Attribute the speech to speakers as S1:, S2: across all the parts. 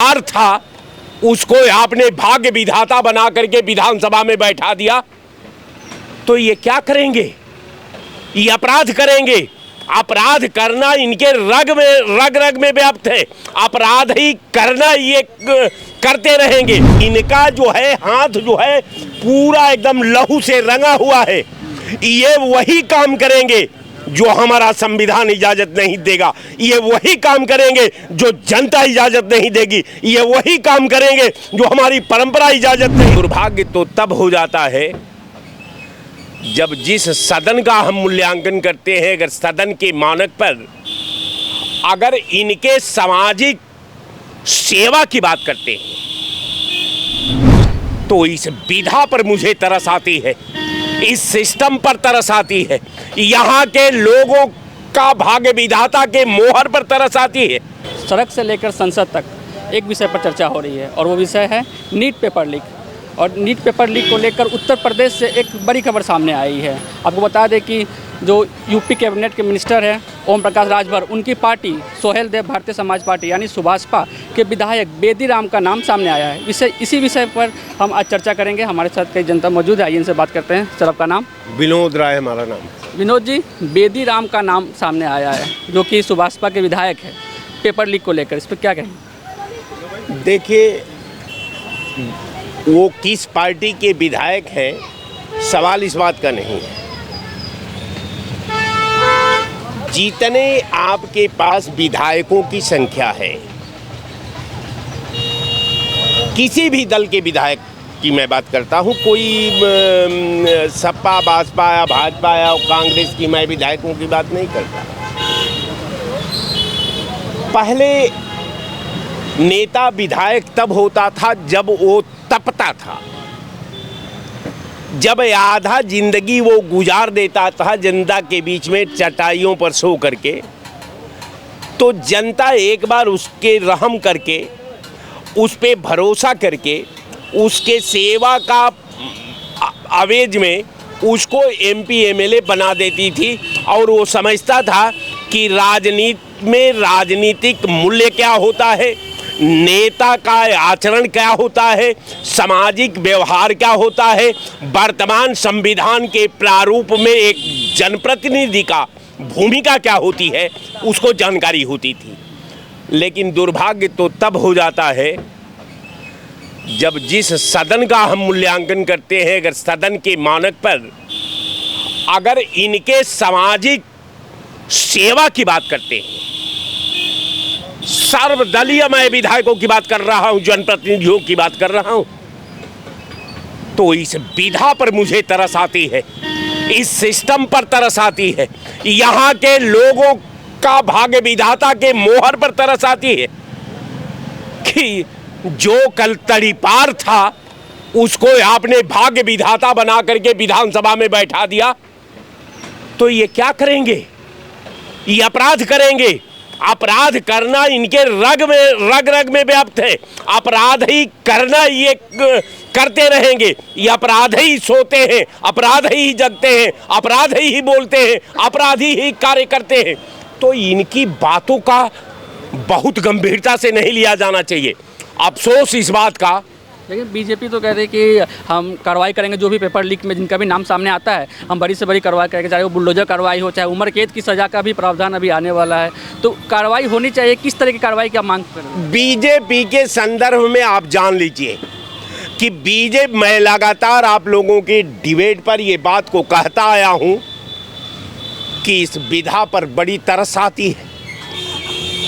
S1: पार था उसको आपने भाग्य विधाता बना करके विधानसभा में बैठा दिया, तो ये क्या करेंगे? ये अपराध करेंगे। अपराध करना इनके रग रग में व्याप्त है। अपराध ही करना ये करते रहेंगे। इनका जो है हाथ जो है पूरा एकदम लहू से रंगा हुआ है। ये वही काम करेंगे जो हमारा संविधान इजाजत नहीं देगा। ये वही काम करेंगे जो जनता इजाजत नहीं देगी। ये वही काम करेंगे जो हमारी परंपरा इजाजत नहीं। दुर्भाग्य तो तब हो जाता है जब जिस सदन का हम मूल्यांकन करते हैं, अगर सदन के मानक पर अगर इनके सामाजिक सेवा की बात करते हैं तो इस विधा पर मुझे तरस आती है, इस सिस्टम पर तरस आती है, यहाँ के लोगों का भाग्य विधाता के मोहर पर तरस आती है।
S2: सड़क से लेकर संसद तक एक विषय पर चर्चा हो रही है और वो विषय है नीट पेपर लीक। और नीट पेपर लीक को लेकर उत्तर प्रदेश से एक बड़ी खबर सामने आई है। आपको बता दें कि जो यूपी कैबिनेट के मिनिस्टर हैं ओम प्रकाश राजभर, उनकी पार्टी सोहेल देव भारतीय समाज पार्टी यानी सुभाषपा के विधायक बेदी राम का नाम सामने आया है। इसी विषय पर हम आज चर्चा करेंगे। हमारे साथ कई जनता मौजूद है, आइए इनसे बात करते हैं। सर, आपका नाम?
S1: विनोद राय हमारा नाम।
S2: विनोद जी, बेदी राम का नाम सामने आया है जो कि सुभाषपा के विधायक है, पेपर लीक को लेकर, इस पर क्या कहेंगे?
S1: देखिए, वो किस पार्टी के विधायक हैं सवाल इस बात का नहीं है। जितने आपके पास विधायकों की संख्या है, किसी भी दल के विधायक की मैं बात करता हूं, कोई सपा बसपा या भाजपा या कांग्रेस की मैं विधायकों की बात नहीं करता। पहले नेता विधायक तब होता था जब वो तपता था, जब आधा जिंदगी वो गुजार देता था जनता के बीच में चटाइयों पर सो करके, तो जनता एक बार उसके रहम करके, उस पे भरोसा करके, उसके सेवा का आवेज में उसको एमपी एमएलए बना देती थी। और वो समझता था कि राजनीति में राजनीतिक मूल्य क्या होता है, नेता का आचरण क्या होता है, सामाजिक व्यवहार क्या होता है, वर्तमान संविधान के प्रारूप में एक जनप्रतिनिधि का भूमिका क्या होती है, उसको जानकारी होती थी। लेकिन दुर्भाग्य तो तब हो जाता है जब जिस सदन का हम मूल्यांकन करते हैं, अगर सदन के मानक पर अगर इनके सामाजिक सेवा की बात करते हैं, सर्वदलीय मैं विधायकों की बात कर रहा हूं, जनप्रतिनिधियों की बात कर रहा हूं, तो इस विधा पर मुझे तरस आती है, इस सिस्टम पर तरस आती है, यहाँ के लोगों का भाग्य विधाता के मोहर पर तरस आती है कि जो कल तड़ीपार था उसको आपने भाग्य विधाता बना करके विधानसभा में बैठा दिया, तो ये क्या करेंगे? ये अपराध करेंगे। अपराध करना इनके रग में व्याप्त है। अपराध ही करना ये करते रहेंगे। ये अपराध ही सोते हैं, अपराध ही जगते हैं, अपराध ही बोलते हैं, अपराधी ही कार्य करते हैं। तो इनकी बातों का बहुत गंभीरता से नहीं लिया जाना चाहिए। अफसोस इस बात का।
S2: लेकिन बीजेपी तो कह रही है कि हम कार्रवाई करेंगे, जो भी पेपर लीक में जिनका भी नाम सामने आता है हम बड़ी से बड़ी कार्रवाई करेंगे, चाहे वो बुलडोजर कार्रवाई हो, चाहे उम्र कैद की सज़ा का भी प्रावधान अभी आने वाला है। तो कार्रवाई होनी चाहिए। किस तरह की कार्रवाई की मांग कर रहे हैं?
S1: बीजेपी के संदर्भ में आप जान लीजिए कि बीजेपी, मैं लगातार आप लोगों की डिबेट पर ये बात को कहता आया हूँ कि इस विधा पर बड़ी तरस आती है।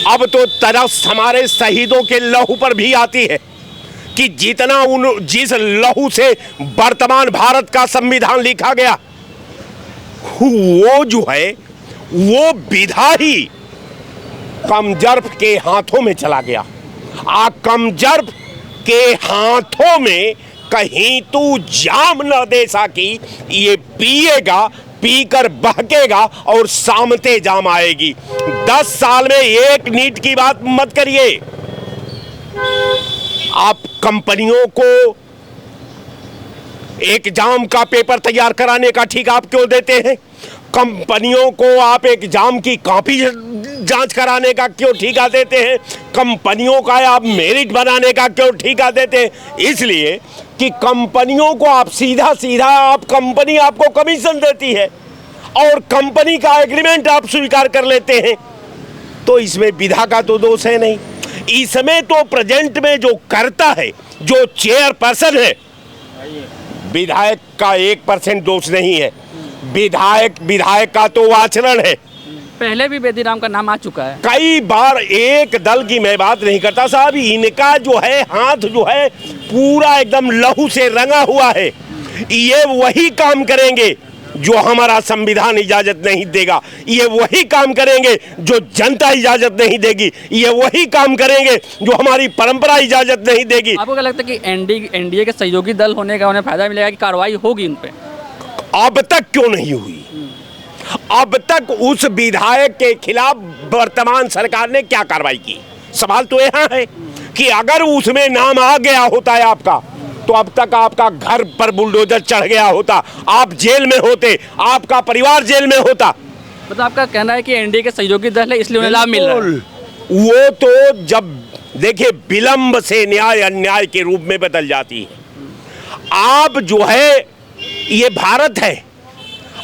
S1: अब तो तरस हमारे शहीदों के लहू पर भी आती है कि जिस लहू से वर्तमान भारत का संविधान लिखा गया, वो जो है वो विधा ही कमजर्फ के हाथों में चला गया। कमजर्फ के हाथों में कहीं तू जाम न दे सकी, ये पिएगा, पीकर बहकेगा और सामते जाम आएगी। 10 साल में एक नीट की बात मत करिए। आप कंपनियों को एग्जाम का पेपर तैयार कराने का ठीक आप क्यों देते हैं? कंपनियों को आप एग्जाम की कॉपी जांच कराने का क्यों ठेका देते हैं? कंपनियों का आप मेरिट बनाने का क्यों ठेका देते हैं? इसलिए कि कंपनियों को आप सीधा सीधा आप कंपनी आपको कमीशन देती है और कंपनी का एग्रीमेंट आप स्वीकार कर लेते हैं, तो इसमें विधा का तो दोष है नहीं। इसमें तो प्रेजेंट में जो करता है, जो चेयरपर्सन है, विधायक का 1% दोष नहीं है। विधायक का तो आचरण है।
S2: पहले भी बेदीराम का नाम आ चुका है
S1: कई बार। एक दल की मैं बात नहीं करता साहब, इनका जो है हाथ जो है पूरा एकदम लहू से रंगा हुआ है। ये वही काम करेंगे जो हमारा संविधान इजाजत नहीं देगा, ये वही काम करेंगे जो जनता इजाजत नहीं देगी, ये वही काम करेंगे जो हमारी परंपरा इजाजत नहीं देगी।
S2: आपको क्या लगता है कि एनडीए के सहयोगी दल होने का उन्हें फायदा मिलेगा कि कार्रवाई होगी उन पे?
S1: अब तक क्यों नहीं हुई? अब तक उस विधायक के खिलाफ वर्तमान सरकार ने क्या कार्रवाई की? सवाल तो यहाँ है कि अगर उसमें नाम आ गया होता है आपका, तो अब तक आपका घर पर बुलडोजर चढ़ गया होता, आप जेल में होते, आपका परिवार जेल में होता।
S2: मतलब आपका कहना है कि एनडीए के सहयोगी दल है इसलिए उन्हें लाभ मिल रहा है?
S1: वो तो जब देखिए विलंब से न्याय अन्याय के रूप में बदल जाती है। आप जो है ये भारत है,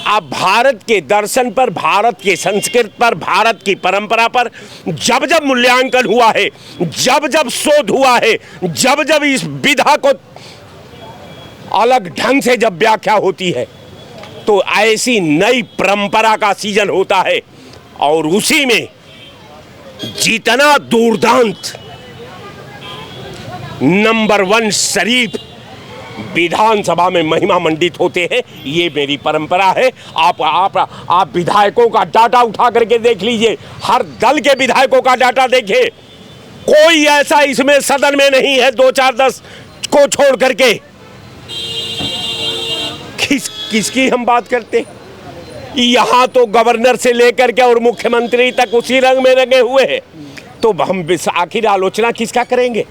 S1: आप भारत के दर्शन पर, भारत के संस्कृत पर, भारत की परंपरा पर जब जब मूल्यांकन हुआ है, जब जब शोध हुआ है, जब जब इस विधा को अलग ढंग से जब व्याख्या होती है, तो ऐसी नई परंपरा का सीजन होता है और उसी में जितना दुर्दांत नंबर 1 शरीफ विधानसभा में महिमा मंडित होते हैं, ये मेरी परंपरा है। आप विधायकों का डाटा उठा करके देख लीजिए, हर दल के विधायकों का डाटा देखिए, कोई ऐसा इसमें सदन में नहीं है 2-4-10 को छोड़ करके। किसकी हम बात करते? यहां तो गवर्नर से लेकर के और मुख्यमंत्री तक उसी रंग में रंगे हुए हैं, तो हम आखिर आलोचना किसका करेंगे?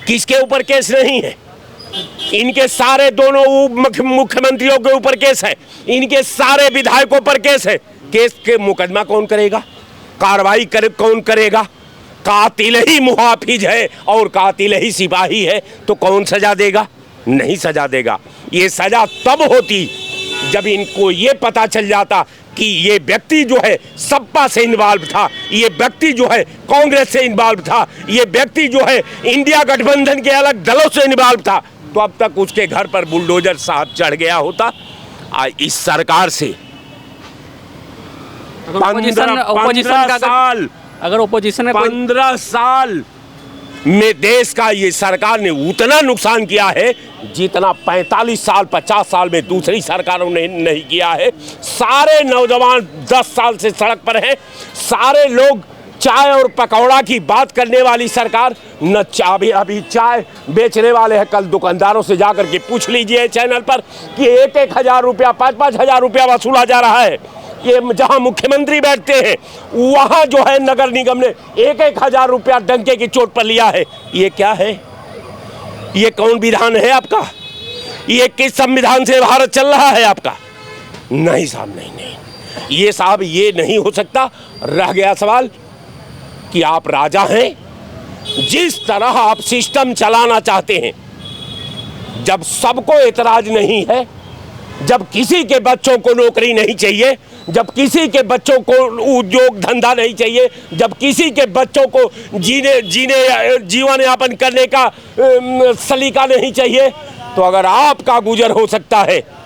S1: किसके ऊपर केस नहीं है? इनके सारे दोनों मुख्यमंत्रियों के ऊपर केस है, इनके सारे विधायकों पर केस है। केस के मुकदमा कौन करेगा? कार्रवाई कौन करेगा? कातिल ही मुहाफिज है और कातिल ही सिपाही है, तो कौन सजा देगा? नहीं सजा देगा। ये सजा तब होती जब इनको ये पता चल जाता कि ये व्यक्ति जो है सपा से इन्वॉल्व था, ये व्यक्ति जो है कांग्रेस से इन्वॉल्व था, ये व्यक्ति जो है इंडिया गठबंधन के अलग दलों से इन्वॉल्व था, तो अब तक उसके घर पर बुलडोजर साहब चढ़ गया होता। इस सरकार से 15 साल में देश का ये सरकार ने उतना नुकसान किया है जितना 45 साल 50 साल में दूसरी सरकारों ने नहीं किया है। सारे नौजवान 10 साल से सड़क पर हैं, सारे लोग चाय और पकौड़ा की बात करने वाली सरकार न अभी चाय बेचने वाले हैं। कल दुकानदारों से जाकर के पूछ लीजिए चैनल पर कि 1-1 हज़ार रुपया 5-5 हज़ार रुपया वसूला जा रहा है। ये जहां मुख्यमंत्री बैठते हैं वहां जो है नगर निगम ने 1-1 हज़ार रुपया डंके की चोट पर लिया है। ये क्या है? ये कौन विधान है आपका? ये किस संविधान से भारत चल रहा है आपका? नहीं साहब, नहीं। ये साहब ये नहीं हो सकता। रह गया सवाल कि आप राजा हैं, जिस तरह आप सिस्टम चलाना चाहते हैं, जब सबको एतराज नहीं है, जब किसी के बच्चों को नौकरी नहीं चाहिए, जब किसी के बच्चों को उद्योग धंधा नहीं चाहिए, जब किसी के बच्चों को जीवन यापन करने का सलीका नहीं चाहिए, तो अगर आपका गुजर हो सकता है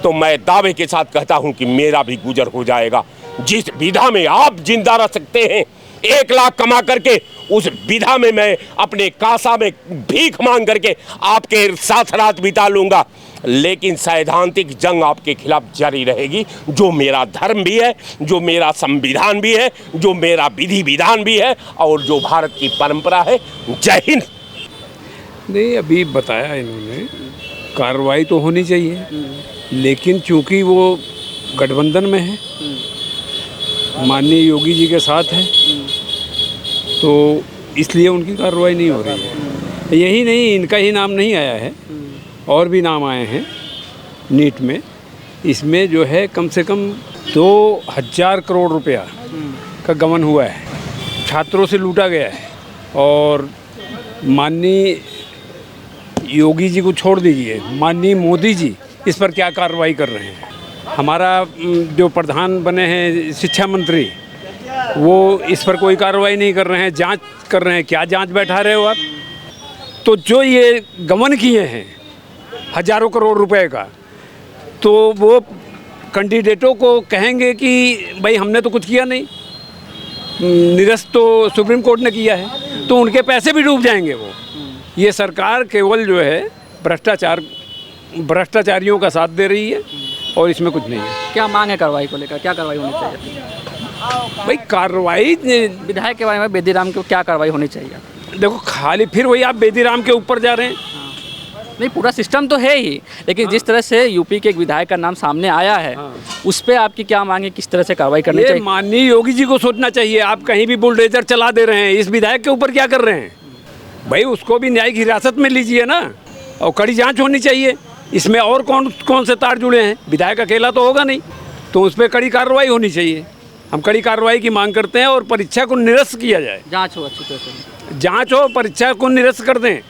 S1: तो मैं दावे के साथ कहता हूं कि मेरा भी गुजर हो जाएगा। जिस विधा में आप जिंदा रह सकते हैं 1 लाख कमा करके, उस विधा में मैं अपने कासा में भीख मांग करके आपके साथ रात बिता लूंगा, लेकिन सैद्धांतिक जंग आपके खिलाफ जारी रहेगी। जो मेरा धर्म भी है, जो मेरा संविधान भी है, जो मेरा विधि विधान भी है और जो भारत की परंपरा है। जय हिंद।
S3: नहीं, अभी बताया इन्होंने, कार्रवाई तो होनी चाहिए, लेकिन चूंकि वो गठबंधन में है, माननीय योगी जी के साथ है, तो इसलिए उनकी कार्रवाई नहीं हो रही है। यही नहीं, इनका ही नाम नहीं आया है, और भी नाम आए हैं नीट में। इसमें जो है कम से कम 2000 करोड़ रुपया का गबन हुआ है। छात्रों से लूटा गया है और माननीय योगी जी को छोड़ दीजिए, माननीय मोदी जी इस पर क्या कार्रवाई कर रहे हैं। हमारा जो प्रधान बने हैं शिक्षा मंत्री, वो इस पर कोई कार्रवाई नहीं कर रहे हैं, जांच कर रहे हैं। क्या जांच बैठा रहे हो आप? तो जो ये गबन किए हैं हजारों करोड़ रुपए का, तो वो कैंडिडेटों को कहेंगे कि भाई हमने तो कुछ किया नहीं, निरस्त तो सुप्रीम कोर्ट ने किया है, तो उनके पैसे भी डूब जाएंगे वो। ये सरकार केवल जो है भ्रष्टाचारियों का साथ दे रही है और इसमें कुछ नहीं है।
S2: क्या मांग है कार्रवाई को लेकर, क्या कार्रवाई होनी चाहिए?
S3: भाई कार्रवाई
S2: विधायक के बारे में बेदीराम को क्या कार्रवाई होनी चाहिए?
S3: देखो, खाली फिर वही आप बेदीराम के ऊपर जा रहे हैं।
S2: नहीं, पूरा सिस्टम तो है ही, लेकिन जिस तरह से यूपी के एक विधायक का नाम सामने आया है, उस पर आपकी क्या मांग है, किस तरह से कार्रवाई करनी चाहिए?
S3: माननीय योगी जी को सोचना चाहिए। आप कहीं भी बुलडोजर चला दे रहे हैं, इस विधायक के ऊपर क्या कर रहे हैं? भाई उसको भी न्यायिक हिरासत में लीजिए ना, और कड़ी जांच होनी चाहिए। इसमें और कौन से तार जुड़े हैं? विधायक अकेला तो होगा नहीं, तो उस पर कड़ी कार्रवाई होनी चाहिए। हम कड़ी कार्रवाई की मांग करते हैं और परीक्षा को निरस्त किया जाए।
S2: जांच हो अच्छी तरह से,
S3: जांच हो, परीक्षा को निरस्त कर दें,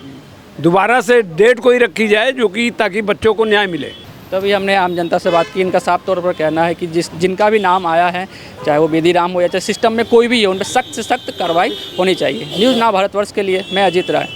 S3: दोबारा से डेट कोई रखी जाए जो कि ताकि बच्चों को न्याय मिले।
S2: तभी हमने आम जनता से बात की। इनका साफ तौर पर कहना है कि जिनका भी नाम आया है, चाहे वो बेदीराम हो या चाहे सिस्टम में कोई भी हो, उन पर सख्त से सख्त कार्रवाई होनी चाहिए। न्यूज़ नाउ भारतवर्ष के लिए मैं अजीत राय।